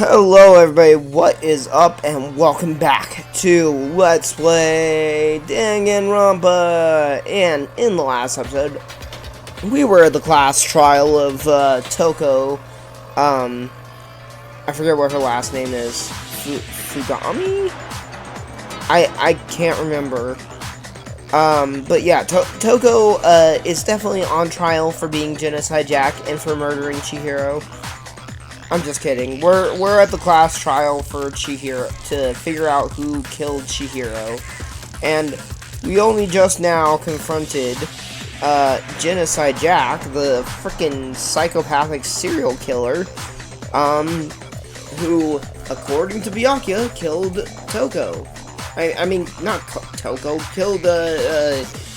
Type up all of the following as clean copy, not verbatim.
Hello everybody, what is up and welcome back to Let's Play Danganronpa. And in the last episode, we were at the class trial of Toko. I forget what her last name is. Fugami? I can't remember. But yeah, Toko is definitely on trial for being Genocide Jack and for murdering Chihiro. I'm just kidding. We're at the class trial for Chihiro to figure out who killed Chihiro, and we only just now confronted Genocide Jack, the freaking psychopathic serial killer, who, according to Byakuya, killed Toko. I mean, not Toko, killed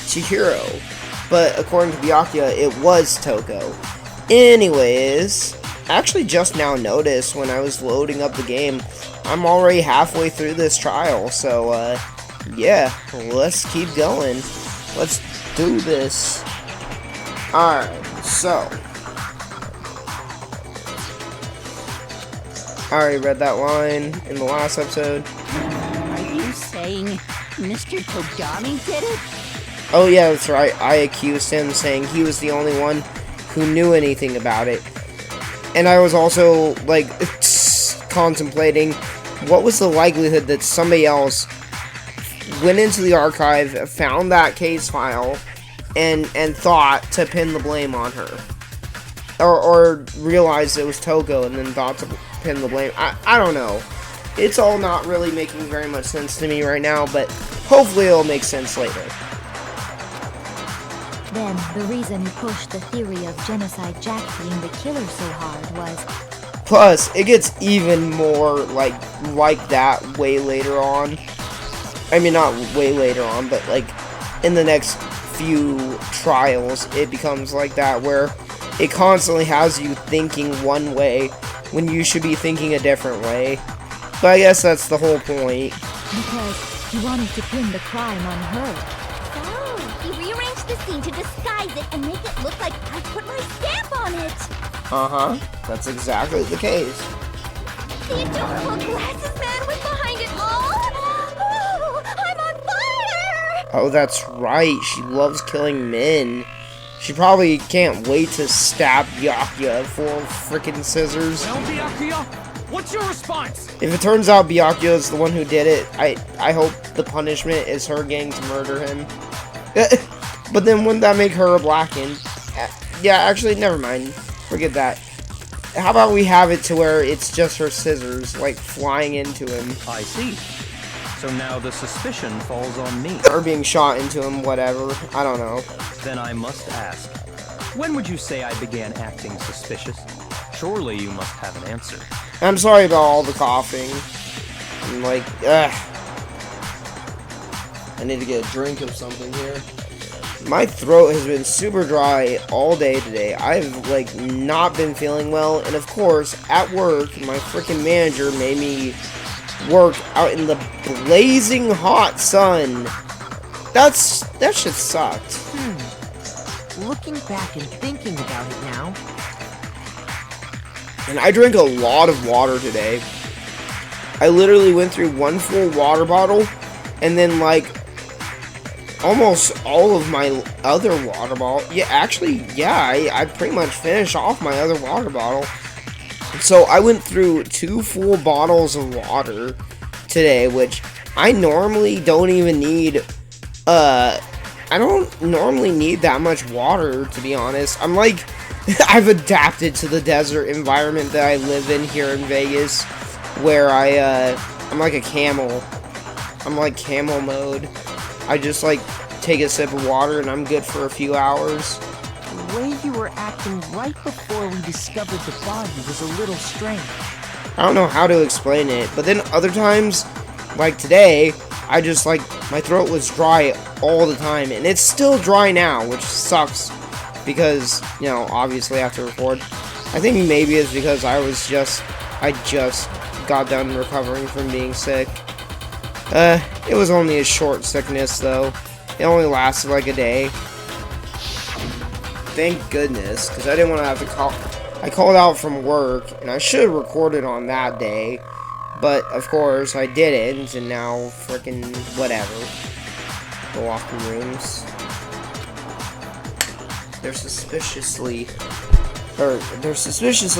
Chihiro, but according to Byakuya, it was Toko. Anyways, I actually just now noticed when I was loading up the game, I'm already halfway through this trial, so, yeah, let's keep going. Let's do this. Alright, so, I already read that line in the last episode. Are you saying Mr. Togami did it? Oh yeah, that's right, I accused him, saying he was the only one who knew anything about it. And I was also, like, contemplating what was the likelihood that somebody else went into the archive, found that case file, and thought to pin the blame on her. Or realized it was Toko and then thought to pin the blame. I don't know. It's all not really making very much sense to me right now, but hopefully it'll make sense later. Then, the reason he pushed the theory of Genocide Jack being the killer so hard was... Plus, it gets even more like that way later on. I mean, not way later on, but like in the next few trials, it becomes like that, where it constantly has you thinking one way when you should be thinking a different way. But I guess that's the whole point. Because he wanted to pin the crime on her. The scene to disguise it and make it look like I put my stamp on it. Uh-huh. That's exactly the case. The adorable glasses man was behind it all. Oh, I'm on fire! Oh, that's right. She loves killing men. She probably can't wait to stab Byakuya full of frickin' scissors. Well, Byakuya, what's your response? If it turns out Byakuya is the one who did it, I hope the punishment is her getting to murder him. But then wouldn't that make her a blackened? Yeah, actually, never mind. Forget that. How about we have it to where it's just her scissors, like, flying into him. I see. So now the suspicion falls on me. Or being shot into him, whatever. I don't know. Then I must ask, when would you say I began acting suspicious? Surely you must have an answer. I'm sorry about all the coughing. I'm like, ugh. I need to get a drink of something here. My throat has been super dry all day today. I've, like, not been feeling well. And, of course, at work, my freaking manager made me work out in the blazing hot sun. That shit sucked. Looking back and thinking about it now. And I drank a lot of water today. I literally went through one full water bottle. And then, like, almost all of my other water bottle. Yeah, actually, yeah, I pretty much finished off my other water bottle. So I went through 2 full bottles of water today, which I normally don't even need. I don't normally need that much water, to be honest. I'm like, I've adapted to the desert environment that I live in here in Vegas, where I'm like a camel. I'm like camel mode. I just, like, take a sip of water and I'm good for a few hours. The way you were acting right before we discovered the body was a little strange. I don't know how to explain it, but then other times, like today, I just, like, my throat was dry all the time, and it's still dry now, which sucks, because, you know, obviously I have to record. I think maybe it's because I just got done recovering from being sick. It was only a short sickness, though. It only lasted like a day. Thank goodness, because I didn't want to have to I called out from work, and I should have recorded on that day, but of course I didn't, and now freaking whatever. The locker rooms. They're suspiciously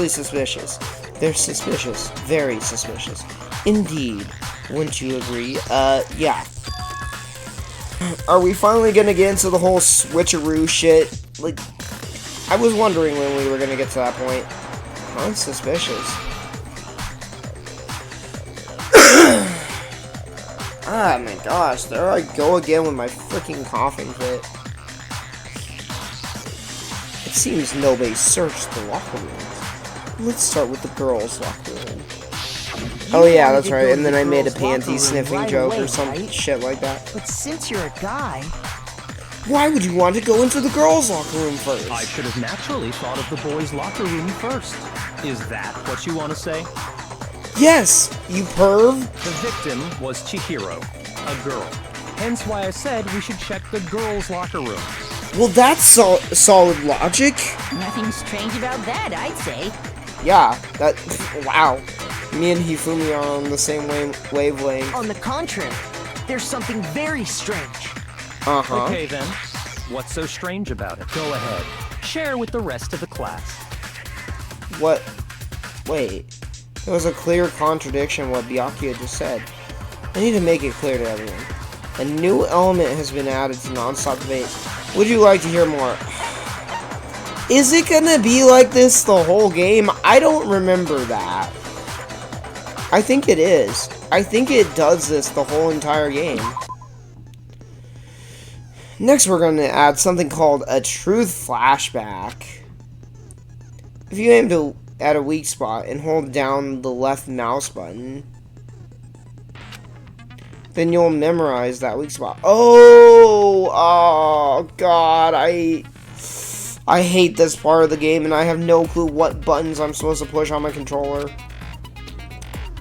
suspicious. They're suspicious. Very suspicious. Indeed. Wouldn't you agree? Yeah. Are we finally gonna get into the whole switcheroo shit? Like, I was wondering when we were gonna get to that point. I'm suspicious. Ah, my gosh. There I go again with my freaking coughing fit. It seems nobody searched the locker rooms. Let's start with the girls' locker room. Oh yeah, that's right. And then I made a panty sniffing joke or some shit like that. But since you're a guy, why would you want to go into the girls' locker room first? I should have naturally thought of the boys' locker room first. Is that what you want to say? Yes, you perv. The victim was Chihiro, a girl. Hence why I said we should check the girls' locker room. Well, that's solid logic. Nothing strange about that, I'd say. Yeah, that... wow. Me and Hifumi are on the same wavelength. on the contrary, there's something very strange. Uh-huh. Okay then, what's so strange about it? Go ahead, share with the rest of the class. What? Wait. There was a clear contradiction what Byakuya just said. I need to make it clear to everyone. A new element has been added to non-stop debate. Would you like to hear more? Is it gonna be like this the whole game? I don't remember that. I think it is. I think it does this the whole entire game. Next, we're going to add something called a truth flashback. If you aim at a weak spot and hold down the left mouse button, then you'll memorize that weak spot. Oh God, I hate this part of the game, and I have no clue what buttons I'm supposed to push on my controller.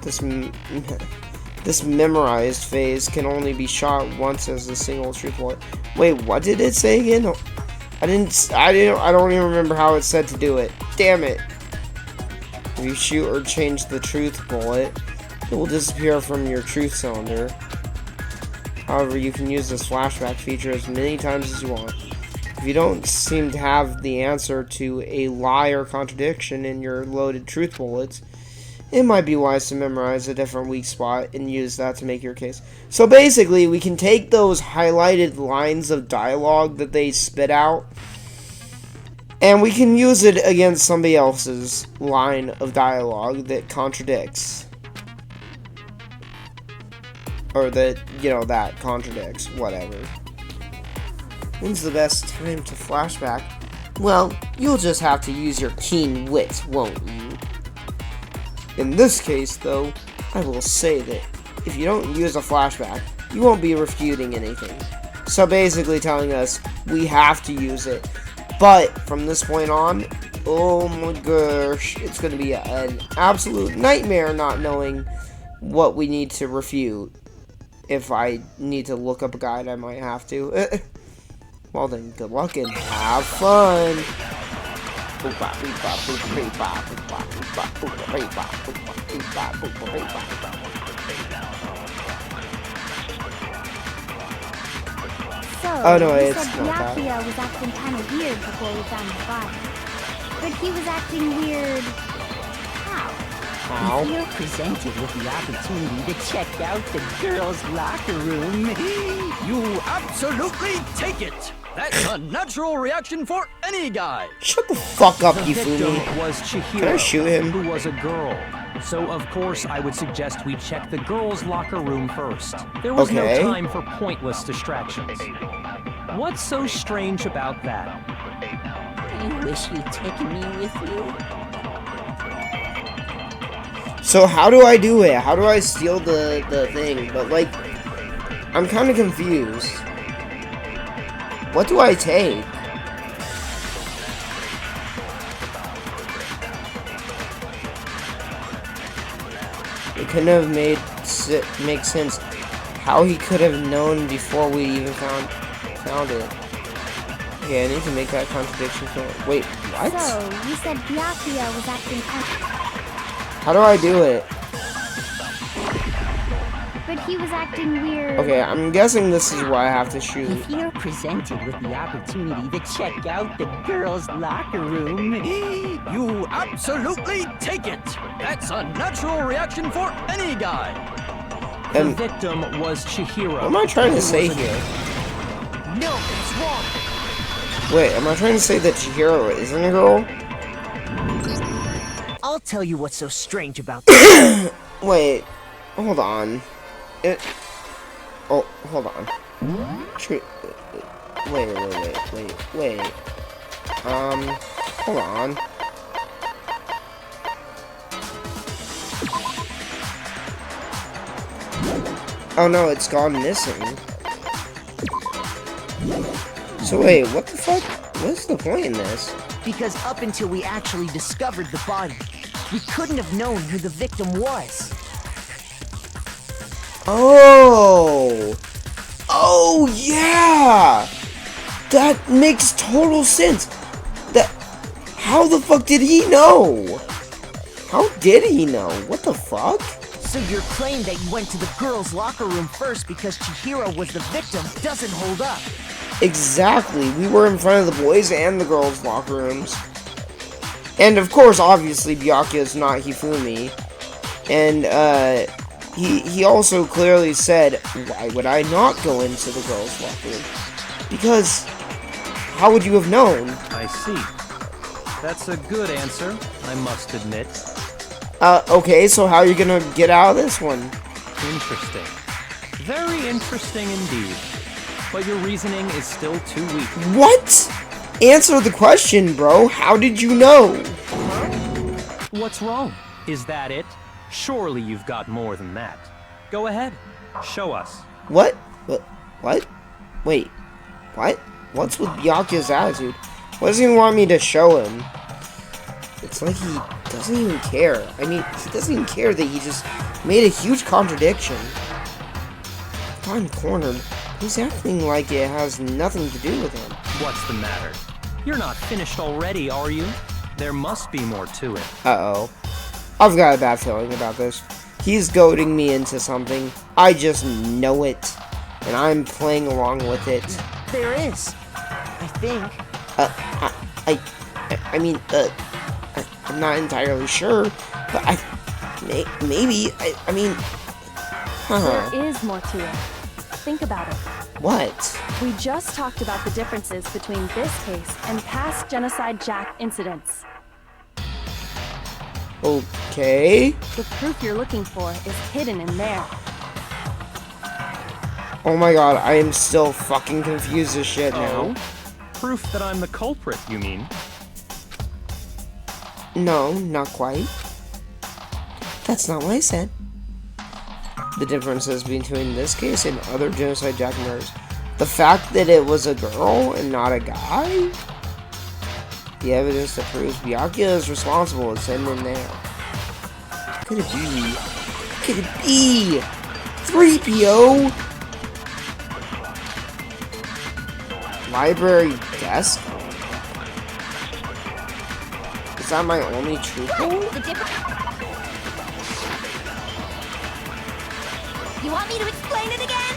This memorized phase can only be shot once as a single truth bullet. Wait, what did it say again? I don't even remember how it said to do it. Damn it. If you shoot or change the truth bullet, it will disappear from your truth cylinder. However, you can use this flashback feature as many times as you want. If you don't seem to have the answer to a lie or contradiction in your loaded truth bullets, it might be wise to memorize a different weak spot and use that to make your case. So basically, we can take those highlighted lines of dialogue that they spit out, and we can use it against somebody else's line of dialogue that contradicts. Or that, that contradicts, whatever. When's the best time to flashback? Well, you'll just have to use your keen wit, won't you? In this case, though, I will say that if you don't use a flashback, you won't be refuting anything. So basically telling us we have to use it. But from this point on, oh my gosh, it's going to be an absolute nightmare not knowing what we need to refute. If I need to look up a guide, I might have to. Well then, good luck and have fun. So, Oh, no, you it's said not that. Byakuya was acting kind of weird before we found the body. But he was acting weird... how? How? If you're presented with the opportunity to check out the girls' locker room, You absolutely take it! That's a natural reaction for any guy! Shut the fuck up, The Hifumi. victim was Chihiro, Can I shoot him? who was a girl. So of course I would suggest we check the girls' locker room first. There was Okay. no time for pointless distractions. What's so strange about that? I wish you'd taken me with you. So how do I do it? How do I steal the thing? But like, I'm kind of confused. What do I take? It couldn't have make sense how he could have known before we even found it. Okay, I need to make that contradiction clear. Wait, what? So, you said Byakuya was acting How do I do it? but he was acting weird. Okay, I'm guessing this is why I have to shoot. If you're presented with the opportunity to check out the girls' locker room, You absolutely take it. That's a natural reaction for any guy. The And victim was Chihiro. what am I trying to who say was a- here? no, it's wrong. Wait, am I trying to say that Chihiro isn't a girl? I'll tell you what's so strange about this. Wait, hold on. Oh, hold on. Wait. Hold on. Oh no, it's gone missing. So wait, what the fuck? What's the point in this? Because up until we actually discovered the body, we couldn't have known who the victim was. Oh! Oh, yeah! That makes total sense. How the fuck did he know? How did he know? What the fuck? So your claim that you went to the girls' locker room first because Chihiro was the victim doesn't hold up. Exactly. We were in front of the boys and the girls' locker rooms. And of course, obviously, Byakuya is not Hifumi. And, he also clearly said, why would I not go into the girls' locker room? Because, how would you have known? I see. That's a good answer, I must admit. Okay, so how are you gonna get out of this one? Interesting. Very interesting indeed. But your reasoning is still too weak. What? Answer the question, bro. How did you know? What's wrong? Is that it? Surely you've got more than that. Go ahead. Show us. What? What? Wait. What? What's with Byakuya's attitude? Why does he want me to show him? It's like he doesn't even care. I mean, he doesn't even care that he just made a huge contradiction. I'm cornered. He's acting like it has nothing to do with him. What's the matter? You're not finished already, are you? There must be more to it. Uh-oh. I've got a bad feeling about this. He's goading me into something. I just know it. And I'm playing along with it. There is, I think. I'm not entirely sure, but maybe, I mean, There is more to it. Think about it. What? We just talked about the differences between this case and past Genocide Jack incidents. Okay. The proof you're looking for is hidden in there. Oh my god, I am still fucking confused as shit now. Proof that I'm the culprit, you mean? No, not quite. That's not what I said. The differences between this case and other Genocide Jack murders. The fact that it was a girl and not a guy? The evidence that proves Byakuya is responsible is hidden in there. Could it be? Could it be? 3PO? Library desk? Is that my only true clue? You want me to explain it again?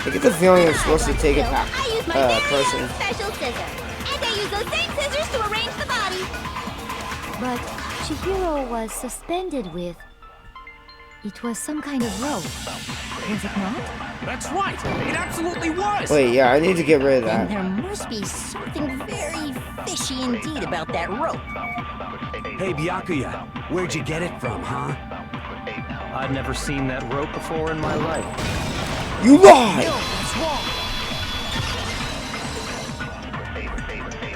I get the feeling I'm supposed to take it back. I use my very person. own special scissors. And I use those same scissors to arrange the body. But Chihiro was suspended with... It was some kind of rope. Was it not? That's right. It absolutely was. Wait, yeah, I need to get rid of And that. there must be something very fishy indeed about that rope. Hey, Byakuya, where'd you get it from, huh? I've never seen that rope before in my life. You lie! No, that's wrong.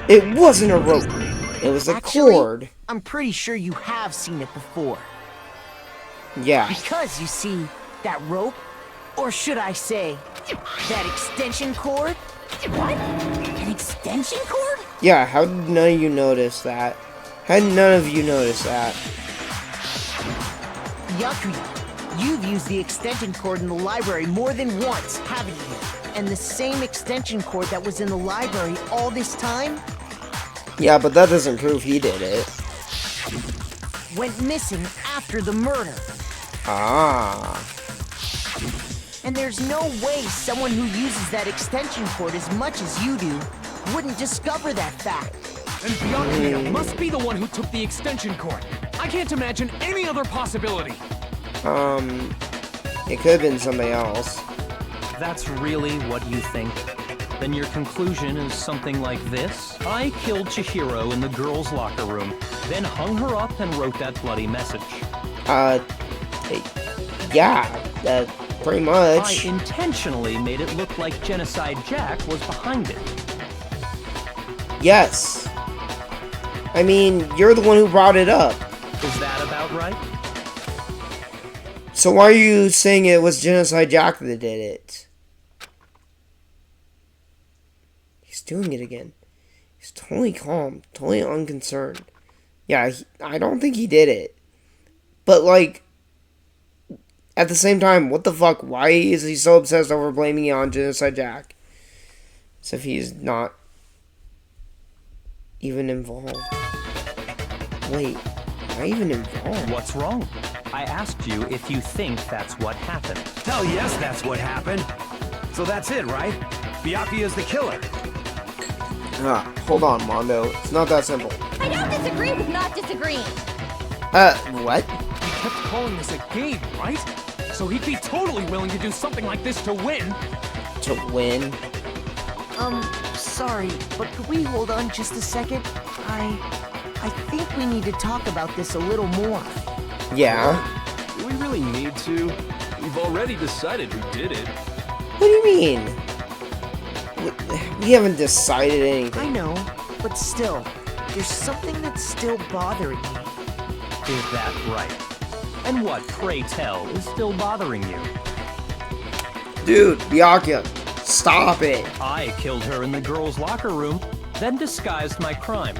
It wasn't a rope. It was a Actually, cord. I'm pretty sure you have seen it before. Yeah. Because, you see, that rope, or should I say, that extension cord? What? An extension cord? Yeah, how did none of you notice that? How did none of you notice that? Byakuya, You've used the extension cord in the library more than once, haven't you? And the same extension cord that was in the library all this time Yeah, but that doesn't prove he did it. went missing after the murder. Ah. And there's no way someone who uses that extension cord as much as you do wouldn't discover that fact. And Byakuya must be the one who took the extension cord. I can't imagine any other possibility. It could have been somebody else. That's really what you think? Then your conclusion is something like this? I killed Chihiro in the girls' locker room, then hung her up and wrote that bloody message. Yeah, pretty much. I intentionally made it look like Genocide Jack was behind it. Yes. I mean, you're the one who brought it up. Is that about right? So why are you saying it was Genocide Jack that did it? He's doing it again. He's totally calm, totally unconcerned. Yeah, I don't think he did it. But, like, at the same time, what the fuck? Why is he so obsessed over blaming it on Genocide Jack? As if he's not even involved. Wait, not even involved? What's wrong? I asked you if you think that's what happened. Hell yes, that's what happened. So that's it, right? Byakuya's the killer. Hold on, Mondo. It's not that simple. I don't disagree with not disagreeing. What? He kept calling this a game, right? So he'd be totally willing to do something like this to win. To win? Sorry, but could we hold on just a second? I think we need to talk about this a little more. Yeah. Do we really need to? We've already decided who did it. What do you mean? We haven't decided anything. I know, but still, there's something that's still bothering me. Is that right? And what, pray tell, is still bothering you? Dude, Byakuya, stop it. I killed her in the girls' locker room, then disguised my crime.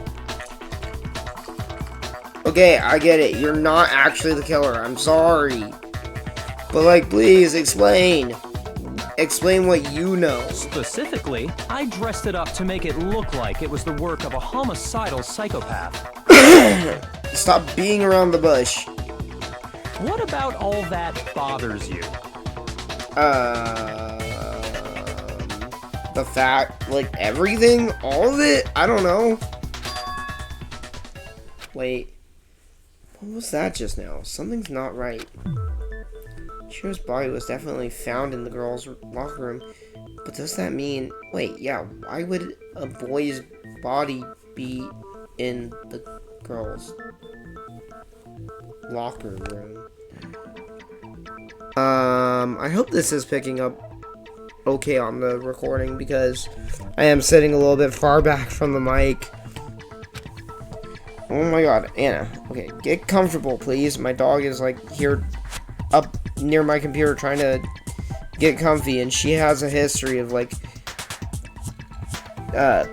Okay, I get it. You're not actually the killer. I'm sorry. But, like, please explain. Explain what you know. Specifically, I dressed it up to make it look like it was the work of a homicidal psychopath. Stop being around the bush. What about all that bothers you? The fact, like, everything? All of it? I don't know. Wait. What was that just now? Something's not right. Chihiro's body was definitely found in the girls' locker room. But does that mean... Wait, yeah, why would a boy's body be in the girls' locker room? I hope this is picking up okay on the recording, because I am sitting a little bit far back from the mic. Oh my god, Anna. Okay, get comfortable, please. My dog is, like, here up near my computer trying to get comfy, and she has a history of, like,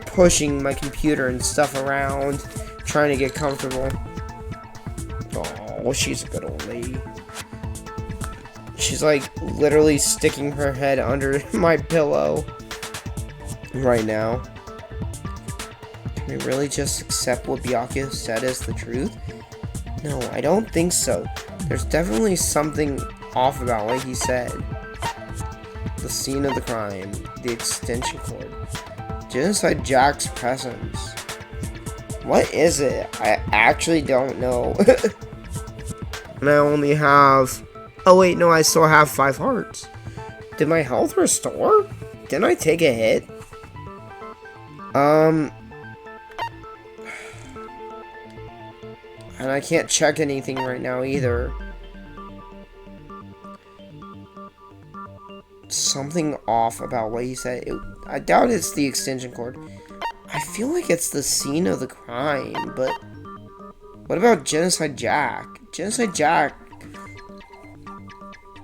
pushing my computer and stuff around, trying to get comfortable. Oh, she's a good old lady. She's, like, literally sticking her head under my pillow right now. Can we really just accept what Byakuya said as the truth? No, I don't think so. There's definitely something off about what he said. The scene of the crime, the extension cord, Genocide Jack's presence. What is it? I actually don't know. And I only have... Oh wait, no, I still have 5 hearts. Did my health restore? Didn't I take a hit? And I can't check anything right now either. Something off about what he said. I doubt it's the extension cord. I feel like it's the scene of the crime, but... What about Genocide Jack? Genocide Jack...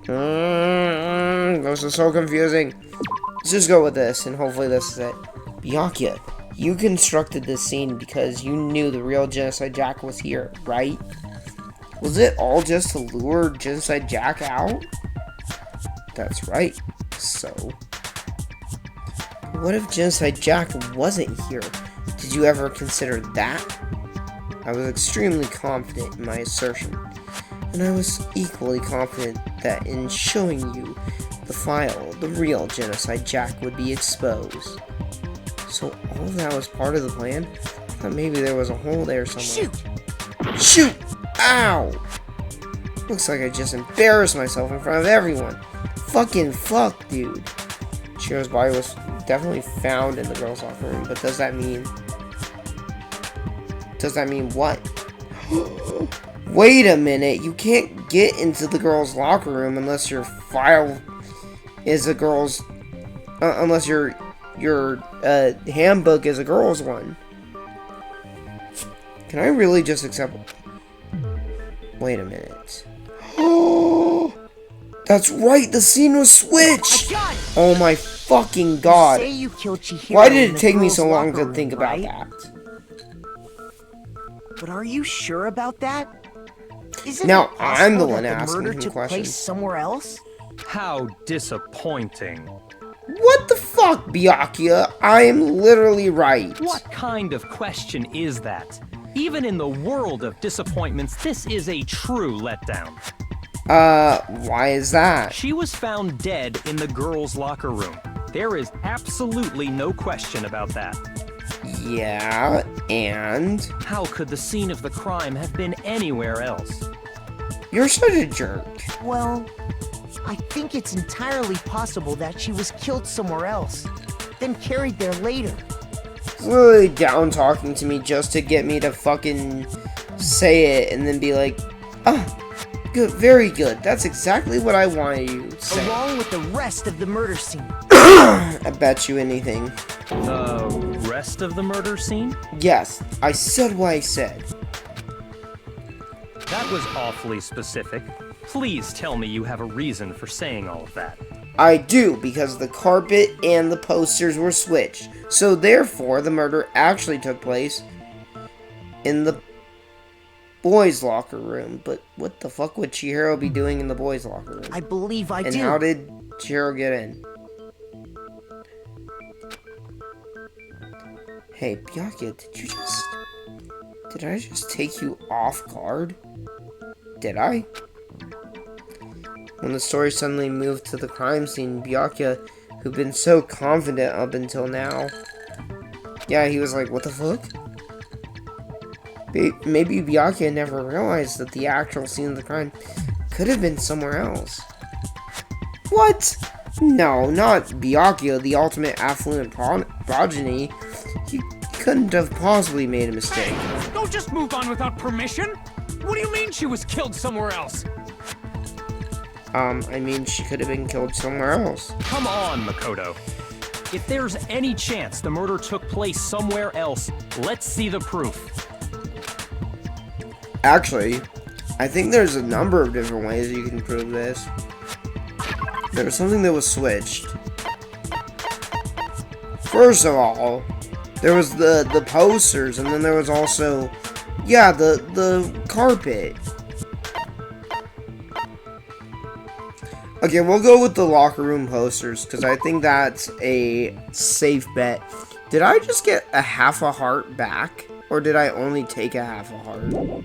This is so confusing. Let's just go with this, and hopefully this is it. Byakuya, you constructed this scene because you knew the real Genocide Jack was here, right? Was it all just to lure Genocide Jack out? That's right. So, what if Genocide Jack wasn't here? Did you ever consider that? I was extremely confident in my assertion, and I was equally confident that in showing you the file, the real Genocide Jack would be exposed. So all of that was part of the plan? I thought maybe there was a hole there somewhere. Shoot! Shoot! Ow! Looks like I just embarrassed myself in front of everyone. Fucking fuck, dude. Chihiro's body was definitely found in the girls' locker room, but does that mean... Does that mean what? Wait a minute, you can't get into the girls' locker room unless your file is a girl's... unless your handbook is a girl's one. Can I really just accept... Wait a minute. That's right, the scene was switched! Oh my fucking god. Say you killed Chihiro. Why did it take me so long to think about that? But are you sure about that? Isn't Now it I'm the possible one that asking murder him took questions. place somewhere else? How disappointing. What the fuck, Byakuya? I am literally right. What kind of question is that? Even in the world of disappointments, this is a true letdown. Why is that? She was found dead in the girls' locker room. There is absolutely no question about that. Yeah, and? How could the scene of the crime have been anywhere else? You're such a jerk. Well, I think it's entirely possible that she was killed somewhere else, then carried there later. Really down talking to me just to get me to fucking say it and then be like, oh, good, very good. That's exactly what I wanted you to say. Along with the rest of the murder scene. I bet you anything. The rest of the murder scene? Yes, I said what I said. That was awfully specific. Please tell me you have a reason for saying all of that. I do, because the carpet and the posters were switched. So therefore, the murder actually took place in the boys' locker room. But what the fuck would Chihiro be doing in the boys' locker room? I believe I And do. how did Chihiro get in? Hey, Byakuya, did I just take you off guard? Did I? When the story suddenly moved to the crime scene, Byakuya, who'd been so confident up until now, yeah, he was like, what the fuck? Maybe Byakuya never realized that the actual scene of the crime could have been somewhere else. What? No, not Byakuya, the ultimate affluent progeny. He couldn't have possibly made a mistake. Hey, don't just move on without permission! What do you mean she was killed somewhere else? I mean, she could have been killed somewhere else. Come on, Makoto. If there's any chance the murder took place somewhere else, let's see the proof. Actually, I think there's a number of different ways you can prove this. There was something that was switched. First of all, there was the posters, and then there was also, yeah, the carpet. Okay, we'll go with the locker room posters, because I think that's a safe bet. Did I just get a half a heart back? Or did I only take a half a heart?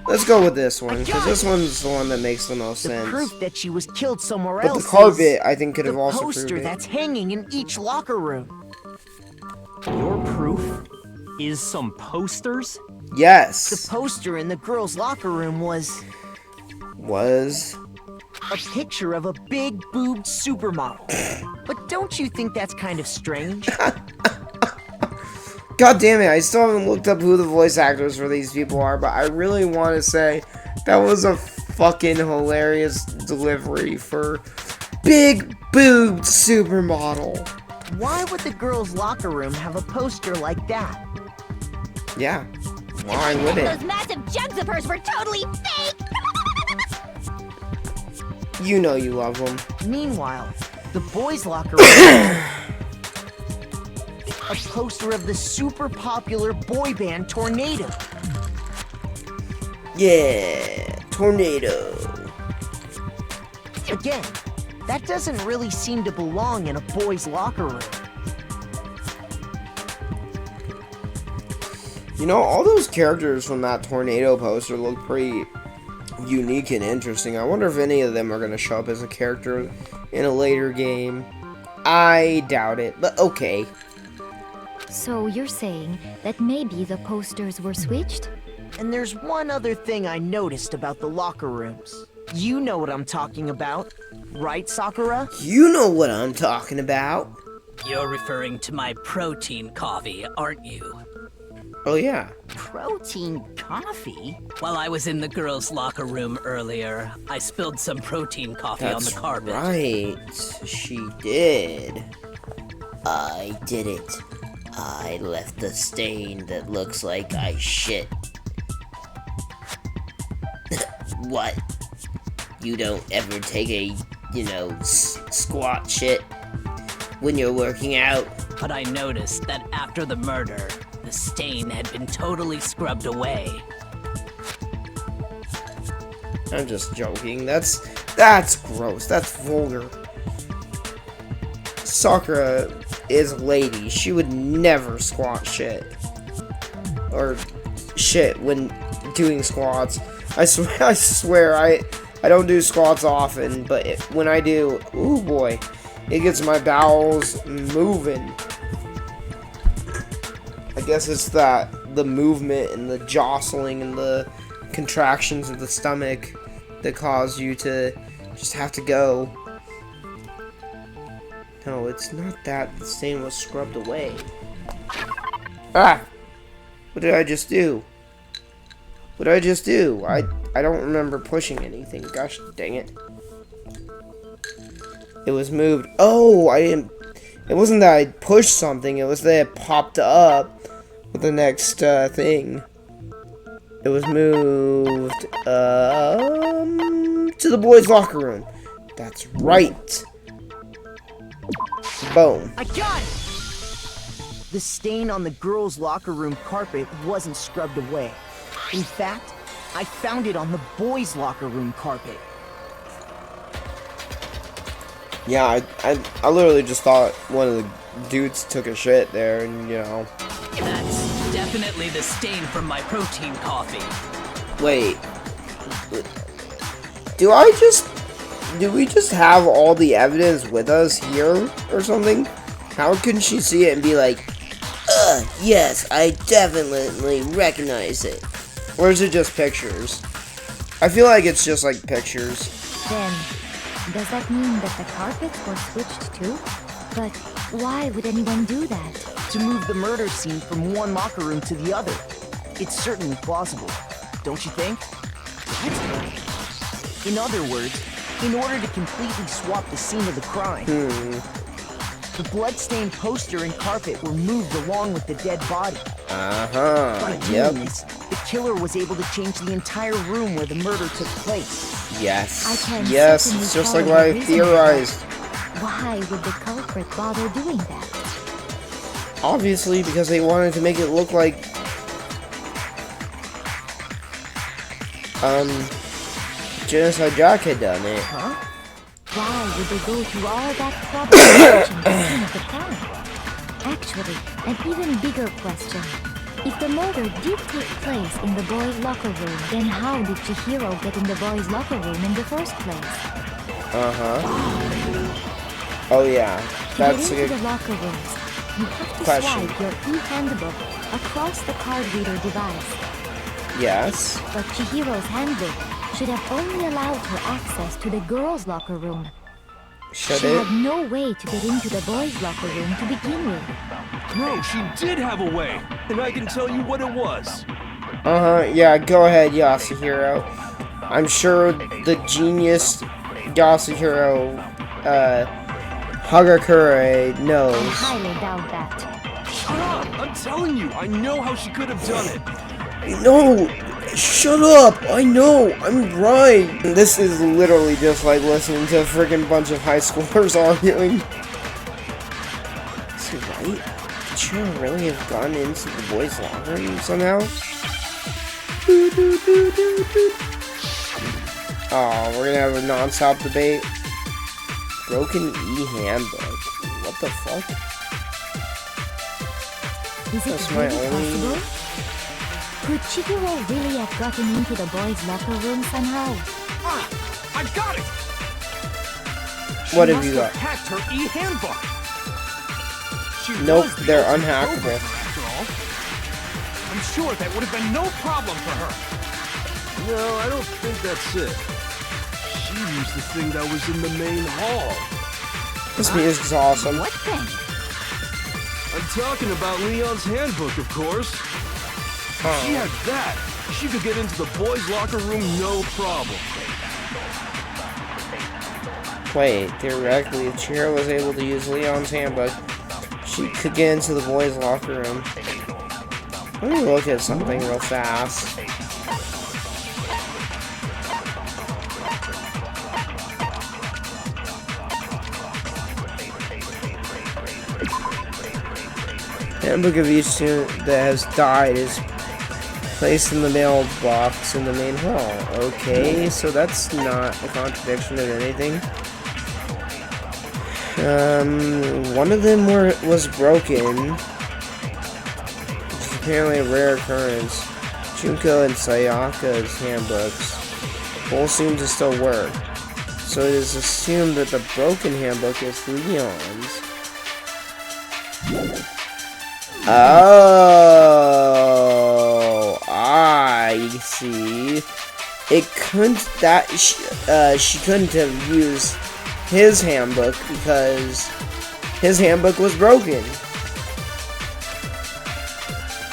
Let's go with this one, because this one's the one that makes the most sense. Proof that she was killed somewhere But else. the carpet, I think, could have also proved poster it. that's hanging in each locker room. Your proof is some posters? The Yes. poster in the girls' locker room was Was. a picture of a big boobed supermodel. But don't you think that's kind of strange? God damn it, I still haven't looked up who the voice actors for these people are, but I really want to say that was a fucking hilarious delivery for big boobed supermodel. Why would the girls' locker room have a poster like that? Yeah. Why would it? Those massive jugs of hers were totally fake! You know you love them. Meanwhile, the boys' locker room a poster of the super popular boy band Tornado. Yeah, tornado. Again, that doesn't really seem to belong in a boys' locker room. You know, all those characters from that tornado poster look pretty unique and interesting. I wonder if any of them are going to show up as a character in a later game. I doubt it, but okay. So you're saying that maybe the posters were switched? And there's one other thing I noticed about the locker rooms. You know what I'm talking about, right, Sakura? You know what I'm talking about. You're referring to my protein coffee, aren't you? Oh, yeah. Protein coffee? While I was in the girls' locker room earlier, I spilled some protein coffee on the That's carpet. right. She did. I did it. I left the stain that looks like I shit. What? You don't ever take a, squat shit when you're working out? But I noticed that after the murder, the stain had been totally scrubbed away. I'm just joking. That's gross. That's vulgar. Sakura is a lady. She would never squat shit. Or shit when doing squats. I swear, I don't do squats often, but when I do, ooh boy, it gets my bowels moving. I guess it's the movement and the jostling and the contractions of the stomach that cause you to just have to go. No, it's not that. The stain was scrubbed away. Ah! What did I just do? What did I just do? I don't remember pushing anything. Gosh dang it. It was moved. Oh, I didn't... It wasn't that I pushed something. It was that it popped up with the next thing. It was moved to the boys' locker room. That's right. Boom. I got it! The stain on the girls' locker room carpet wasn't scrubbed away. In fact, I found it on the boys' locker room carpet. Yeah, I literally just thought one of the dudes took a shit there, and That's definitely the stain from my protein coffee. Wait. Do we just have all the evidence with us here or something? How can she see it and be like, yes, I definitely recognize it? Or is it just pictures? I feel like it's just like pictures. Then, does that mean that the carpets were switched too? But why would anyone do that? To move the murder scene from one locker room to the other. It's certainly plausible, don't you think? What? In other words, in order to completely swap the scene of the crime, the bloodstained poster and carpet were moved along with the dead body. By doing this, the killer was able to change the entire room where the murder took place. Yes. I can Yes, certainly it's just follow like what I the reasoning, theorized. but why would the culprit bother doing that? Obviously, because they wanted to make it look like Genocide Jack had done it. Huh? Why would they go through all that trouble changing the scene of the crime? Actually, an even bigger question. If the murder did take place in the boys' locker room, then how did Chihiro get in the boys' locker room in the first place? Oh yeah, that's to a get good into the locker rooms, you have to question. swipe your e-handbook across the card reader device. Yes. But Chihiro's handbook should have only allowed her access to the girls' locker room. Should She it? had no way to get into the boys' locker room to begin with. No, she did have a way, and I can tell you what it was. Yeah, go ahead, Yasuhiro. I'm sure the genius Yasuhiro, Hagakure knows. I highly doubt that. Shut up! I'm telling you, I know how she could have done it. No! Shut up! I know! I'm right! This is literally just like listening to a freaking bunch of high schoolers arguing. Is he right? Did she really have gone into the boys' locker room somehow? Oh, we're gonna have a non-stop debate. Broken E-handbook. What the fuck? Is That's it my really only- possible? Could Chihiro really have gotten into the boys' locker room somehow? Ah, I got it! What She have you must got? hacked her e-handbook. She Nope, was the they're ultimate unhackable. programmer, after all. I'm sure that would have been no problem for her. No, I don't think that's it. She used the thing that was in the main hall. This music's awesome. What thing? I'm talking about Leon's handbook, of course. If she had that, she could get into the boys' locker room no problem. Wait, theoretically, if Chihiro was able to use Leon's handbook, she could get into the boys' locker room. Let me look at something real fast. Handbook of each student that has died is placed in the mailbox in the main hall. Okay, so that's not a contradiction of anything. One of them was broken, which is apparently a rare occurrence. Junko and Sayaka's handbooks both seem to still work, so it is assumed that the broken handbook is Leon's. Oh, I see. It couldn't that she couldn't have used his handbook because his handbook was broken.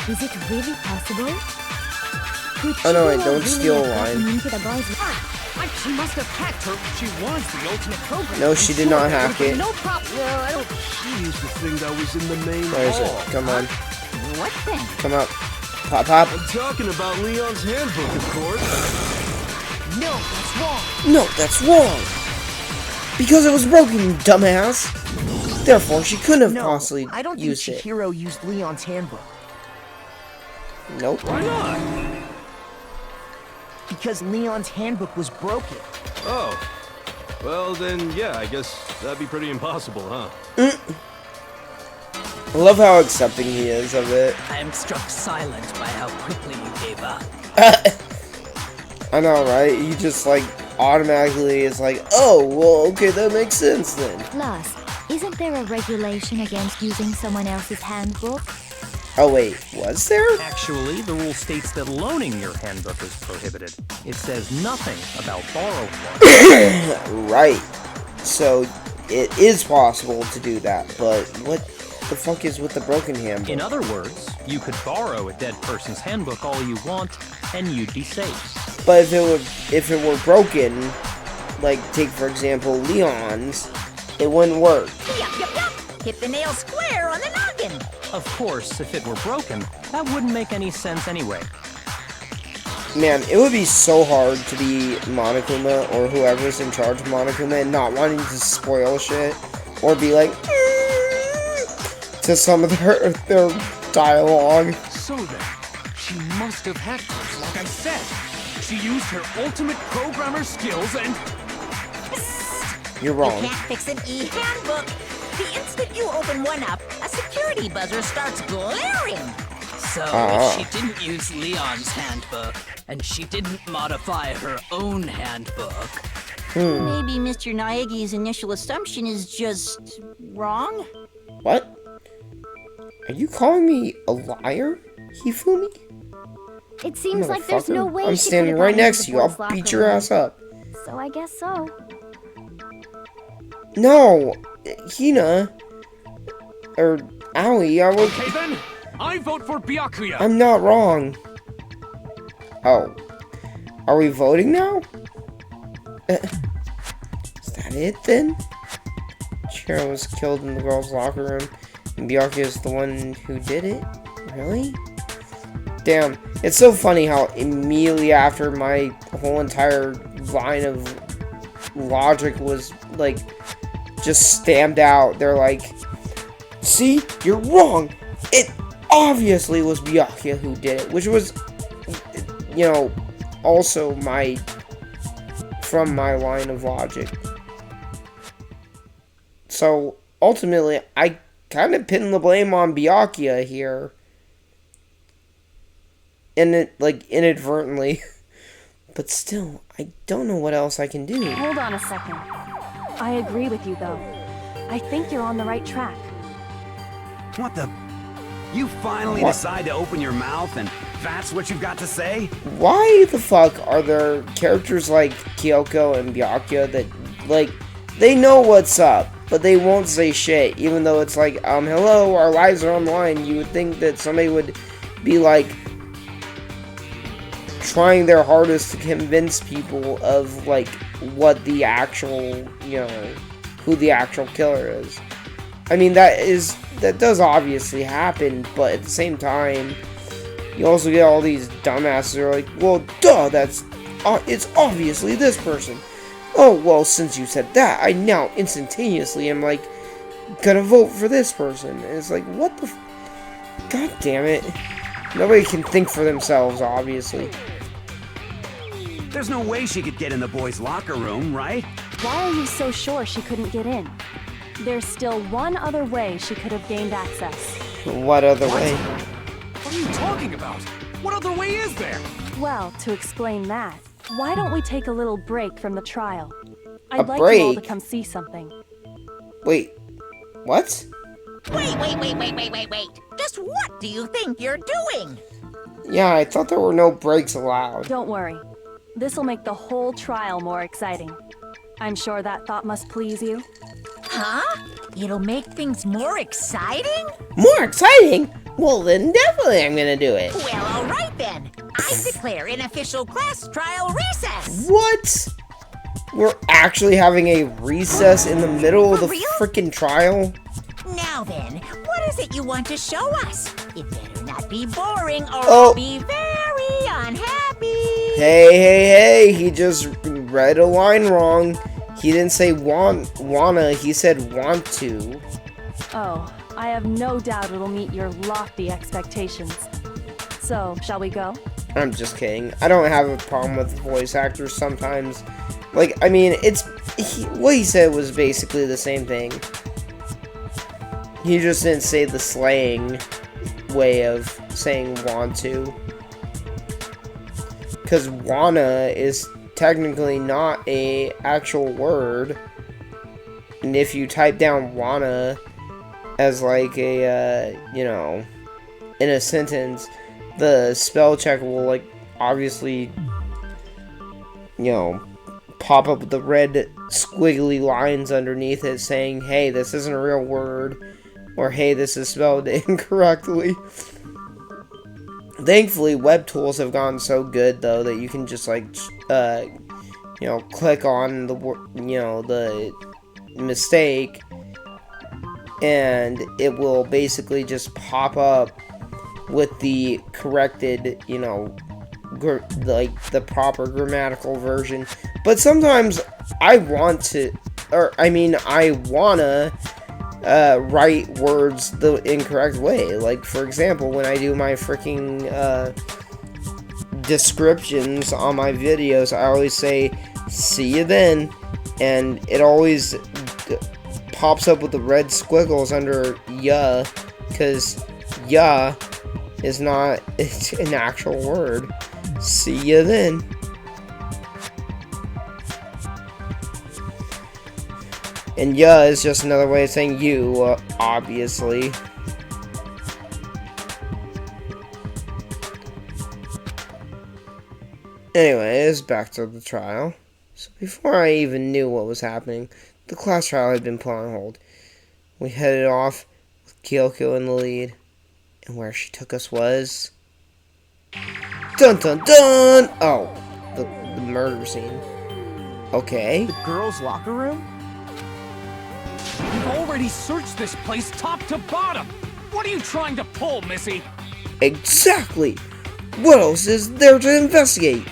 Is it really possible? Could Oh no, wait, Chihiro don't really steal have a gotten line. into the boys' She must have hacked her. She was the ultimate programmer. No, she did not hack it. No problem. No, I don't. She used the thing that was in the main Where is hall. it? Come on, What thing? come up, pop, pop. I'm talking about Leon's handbook, of course. No, that's wrong. No, that's wrong. Because it was broken, you dumbass. Therefore, she couldn't have No, possibly I don't think used it. Chihiro used Leon's handbook. Nope. Why not? Because Leon's handbook was broken. Oh. Well, then, yeah, I guess that'd be pretty impossible, huh? I love how accepting he is of it. I am struck silent by how quickly you gave up. I know, right? He just like automatically is like, oh, well, okay, that makes sense then. Plus, isn't there a regulation against using someone else's handbook? Oh wait, was there? Actually, the rule states that loaning your handbook is prohibited. It says nothing about borrowing one. Right. So it is possible to do that, but what the fuck is with the broken handbook? In other words, you could borrow a dead person's handbook all you want, and you'd be safe. But if it were broken, like take for example Leon's, it wouldn't work. Yup, yup, yup. Hit the nail square on the noggin. Of course, if it were broken, that wouldn't make any sense anyway. Man, it would be so hard to be Monokuma or whoever's in charge of Monokuma and not wanting to spoil shit or be like to some of their dialogue. So then, she must have hacked hers, like I said. She used her ultimate programmer skills and... You're wrong. You can't fix an e-handbook. The instant you open one up, a security buzzer starts glaring. So, if she didn't use Leon's handbook, and she didn't modify her own handbook, Maybe Mr. Naegi's initial assumption is just wrong? What? Are you calling me a liar, Hifumi? It seems like there's no Motherfucker. way I'm she standing could have right gotten next into to the you. I'll boys' locker beat your room. ass up. So I guess so. No, Hina or Aoi, I would. Okay then, I vote for Byakuya. I'm not wrong. Oh, are we voting now? Is that it then? Chihiro was killed in the girls' locker room, and Byakuya is the one who did it. Really? Damn, it's so funny how immediately after my whole entire line of logic was like just stamped out, they're like, see, you're wrong. It obviously was Byakuya who did it, which was, you know, also from my line of logic. So, ultimately, I kind of pin the blame on Byakuya here. And it, like, inadvertently. But still, I don't know what else I can do. Hold on a second. I agree with you, though. I think you're on the right track. What the? You finally decide to open your mouth and that's what you've got to say? Why the fuck are there characters like Kyoko and Byakuya that, like, they know what's up, but they won't say shit, even though it's like, hello, our lives are online. You would think that somebody would be, like, trying their hardest to convince people of, like, what the actual, you know, who the actual killer is. I mean, that does obviously happen, but at the same time, you also get all these dumbasses who are like, well, duh, it's obviously this person. Oh, well, since you said that, I now instantaneously am, like, gonna vote for this person. And it's like, what the God damn it. Nobody can think for themselves, obviously. There's no way she could get in the boys' locker room, right? Why are you so sure she couldn't get in? There's still one other way she could have gained access. What other way? What are you talking about? What other way is there? Well, to explain that, why don't we take a little break from the trial? I'd like break? you all to come see something. Wait, what? Wait. Just what do you think you're doing? Yeah, I thought there were no breaks allowed. Don't worry. This'll make the whole trial more exciting. I'm sure that thought must please you. Huh? It'll make things more exciting? More exciting? Well, then definitely I'm gonna do it. Well, all right then. I declare an official class trial recess. What? We're actually having a recess in the middle of the freaking trial? Now then, what is it you want to show us? It better not be boring or Oh. I'll be very unhappy. Hey, he just read a line wrong. He didn't say wanna, he said want to. Oh, I have no doubt it'll meet your lofty expectations. So, shall we go? I'm just kidding. I don't have a problem with voice actors sometimes. Like, I mean, what he said was basically the same thing. He just didn't say the slang way of saying want to. Because wanna is technically not a actual word. And if you type down wanna as like a, you know, in a sentence, the spell checker will, like, obviously, you know, pop up with the red squiggly lines underneath it saying, hey, this isn't a real word, or hey, this is spelled incorrectly. Thankfully, web tools have gotten so good, though, that you can just, like, you know, click on the, you know, the mistake, and it will basically just pop up with the corrected, you know, like, the proper grammatical version. But sometimes I want to, or, I mean, I wanna write words the incorrect way. Like, for example, when I do my freaking descriptions on my videos, I always say, see you then, and it always pops up with the red squiggles under ya, because ya is not, it's an actual word. See you then. And ya is just another way of saying you, obviously. Anyways, back to the trial. So before I even knew what was happening, the class trial had been put on hold. We headed off with Kyoko in the lead. And where she took us was... Dun dun dun! Oh, the murder scene. Okay. The girls' locker room? We've already searched this place top to bottom. What are you trying to pull, Missy? Exactly! What else is there to investigate?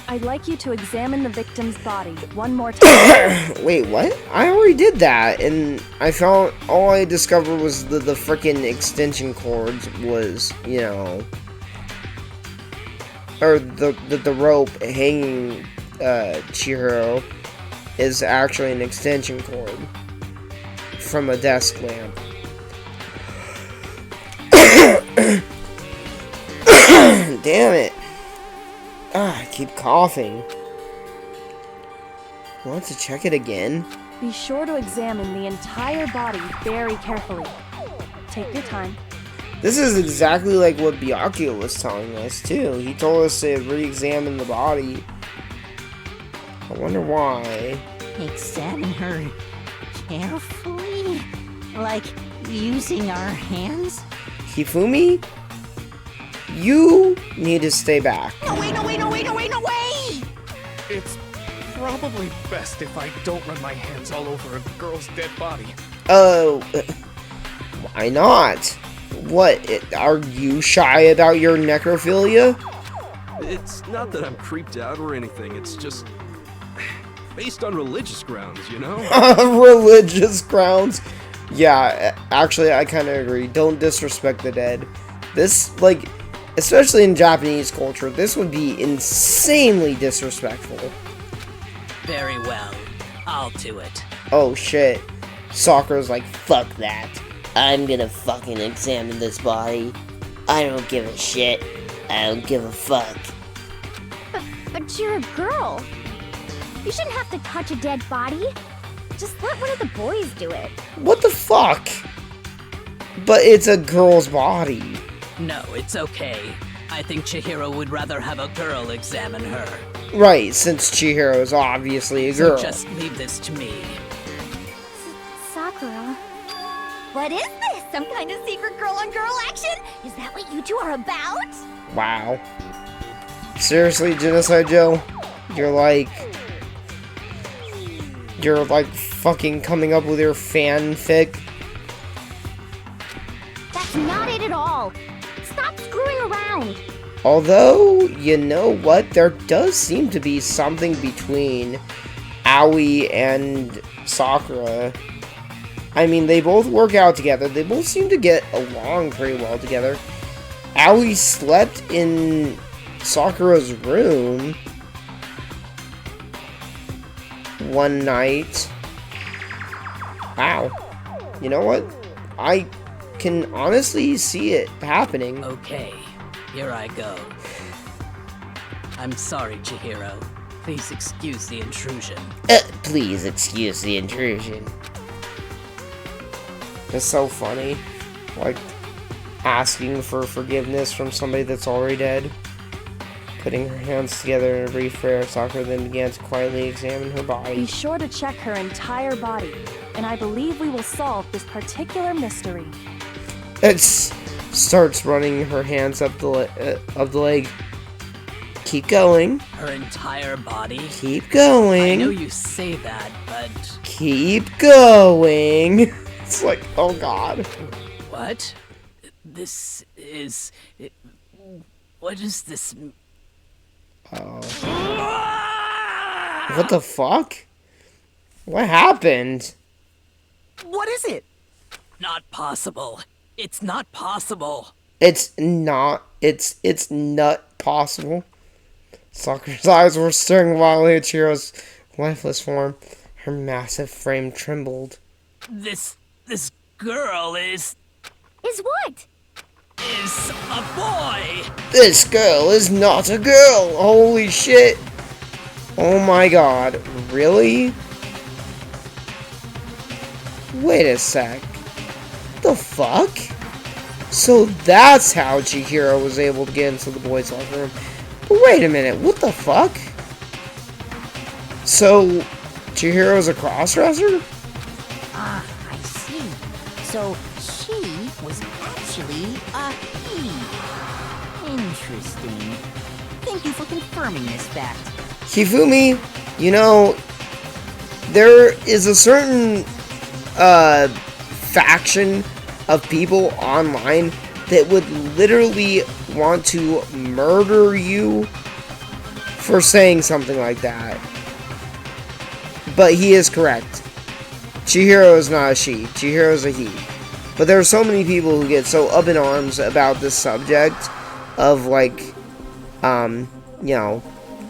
I'd like you to examine the victim's body one more time. Wait, what? I already did that, and I found, all I discovered was the frickin' extension cords was, you know... or the rope hanging Chihiro is actually an extension cord from a desk lamp. Damn it. I keep coughing. Want to check it again? Be sure to examine the entire body very carefully. Take your time. This is exactly like what Byakuya was telling us too. He told us to re-examine the body. I wonder why. Examine her carefully? Like using our hands? Hifumi? You need to stay back. No way, no way, no way, no way, no way! It's probably best if I don't run my hands all over a girl's dead body. Oh, why not? What, are you shy about your necrophilia? It's not that I'm creeped out or anything, it's just based on religious grounds, you know? Religious grounds? Yeah, actually, I kind of agree. Don't disrespect the dead. This, like, especially in Japanese culture, this would be insanely disrespectful. Very well. I'll do it. Oh, shit. Sakura's like, fuck that. I'm gonna fucking examine this body. I don't give a shit. I don't give a fuck. But you're a girl. You shouldn't have to touch a dead body. Just let one of the boys do it. What the fuck? But it's a girl's body. No, it's okay. I think Chihiro would rather have a girl examine her. Right, since Chihiro is obviously a girl. So just leave this to me. Sakura. What is this? Some kind of secret girl-on-girl action? Is that what you two are about? Wow. Seriously, Genocide Jill? You're like fucking coming up with your fanfic? That's not it at all. Stop screwing around. Although, you know what? There does seem to be something between Aoi and Sakura. I mean, they both work out together. They both seem to get along pretty well together. Aoi slept in Sakura's room one night. Wow. You know what? I can honestly see it happening. Okay, here I go. I'm sorry, Chihiro. Please excuse the intrusion. Please excuse the intrusion. It's so funny. Like, asking for forgiveness from somebody that's already dead. Putting her hands together in a brief prayer, Sakura then began to quietly examine her Be body. sure to check her entire body, and I believe we will solve this particular mystery. It starts running her hands up the leg. Keep going. Her entire body? Keep going. I know you say that, but... Keep going. It's like, oh god. What? This is... What is this? Oh. What the fuck? What happened? What is it? Not possible. It's not possible. It's not possible. Sakura's eyes were staring wildly at Chihiro's lifeless form. Her massive frame trembled. This girl is what? Is a boy! This girl is not a girl! Holy shit! Oh my god. Really? Wait a sec. The fuck? So that's how Chihiro was able to get into the boys' locker room. But wait a minute, what the fuck? So, Chihiro's a crossdresser? Ah, I see. So, she was actually a he. Interesting. Thank you for confirming this fact. Hifumi, you know, there is a certain faction of people online that would literally want to murder you for saying something like that. But he is correct. Chihiro is not a she. Chihiro is a he. But there are so many people who get so up in arms about this subject of, like, you know,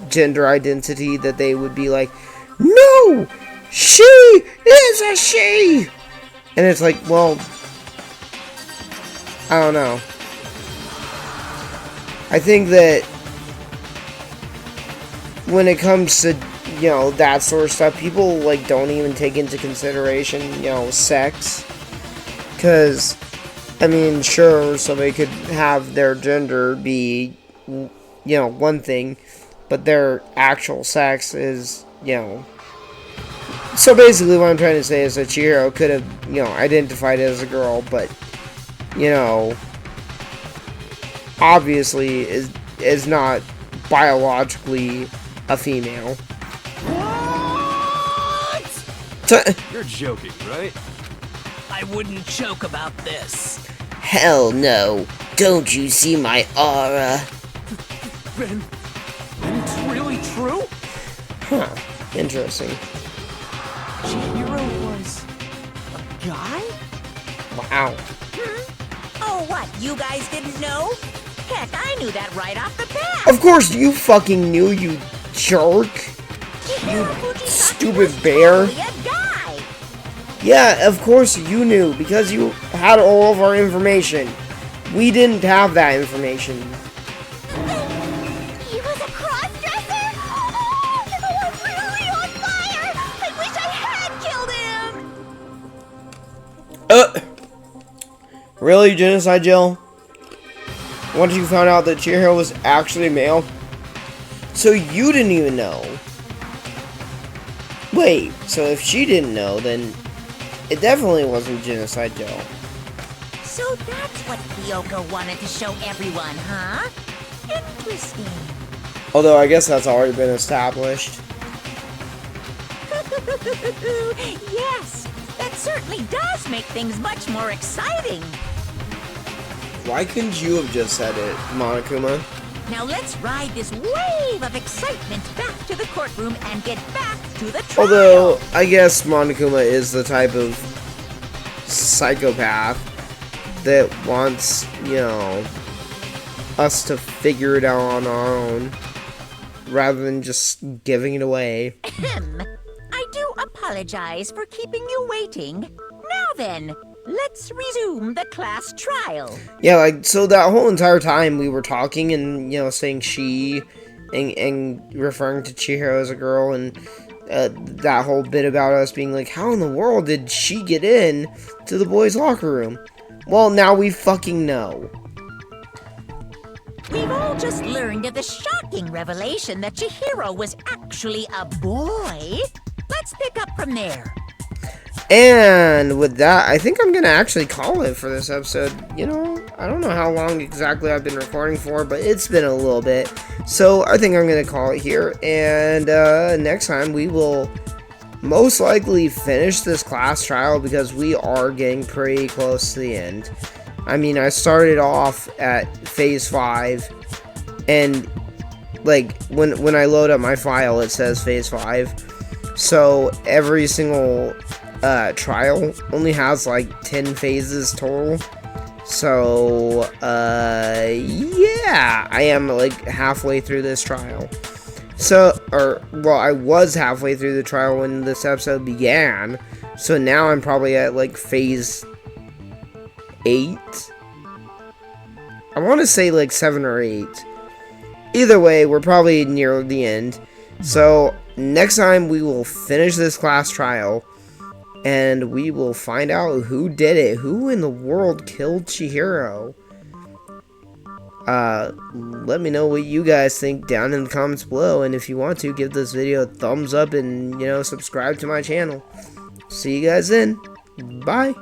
gender identity, that they would be like, no, she is a she. And it's like, well, I don't know. I think that when it comes to, you know, that sort of stuff, people, like, don't even take into consideration, you know, sex. Because, I mean, sure, somebody could have their gender be, you know, one thing, but their actual sex is, you know. So basically what I'm trying to say is that Chihiro could have, you know, identified as a girl, but, you know, obviously is not biologically a female. What? You're joking, right? I wouldn't joke about this. Hell no. Don't you see my aura? Then it's really true? Huh. Interesting. Chihiro was a guy? Wow. Oh, what? You guys didn't know? Heck, I knew that right off the bat. Of course you fucking knew, you jerk. You stupid bear. Yeah, of course you knew, because you had all of our information. We didn't have that information. He was a cross-dresser? Oh, I'm really on fire! I wish I had killed him! Really, Genocide Jill? Once you found out that Chihiro was actually male? So you didn't even know? Wait, so if she didn't know, then it definitely wasn't Genocide Jill. So that's what Kyoko wanted to show everyone, huh? Interesting. Although I guess that's already been established. Yes, that certainly does make things much more exciting. Why couldn't you have just said it, Monokuma? Now let's ride this wave of excitement back to the courtroom and get back to the trial. Although, I guess Monokuma is the type of psychopath that wants, you know, us to figure it out on our own, rather than just giving it away. I do apologize for keeping you waiting. Now then, let's resume the class trial. Yeah, like, so that whole entire time we were talking and, you know, saying she and referring to Chihiro as a girl, and that whole bit about us being like, how in the world did she get in to the boys' locker room? Well, now we fucking know. We've all just learned of the shocking revelation that Chihiro was actually a boy. Let's pick up from there. And with that, I think I'm going to actually call it for this episode. You know, I don't know how long exactly I've been recording for, but it's been a little bit. So I think I'm going to call it here. And next time we will most likely finish this class trial, because we are getting pretty close to the end. I mean, I started off at phase 5, and like when I load up my file, it says phase 5. So every single trial only has like 10 phases total. So yeah, I am like halfway through this trial. So, well, I was halfway through the trial when this episode began. So now I'm probably at like phase 8. I want to say like 7 or 8. Either way, we're probably near the end. So next time we will finish this class trial, and we will find out who did it. Who in the world killed Chihiro? Let me know what you guys think down in the comments below, and if you want to, give this video a thumbs up and, you know, subscribe to my channel. See you guys then. Bye.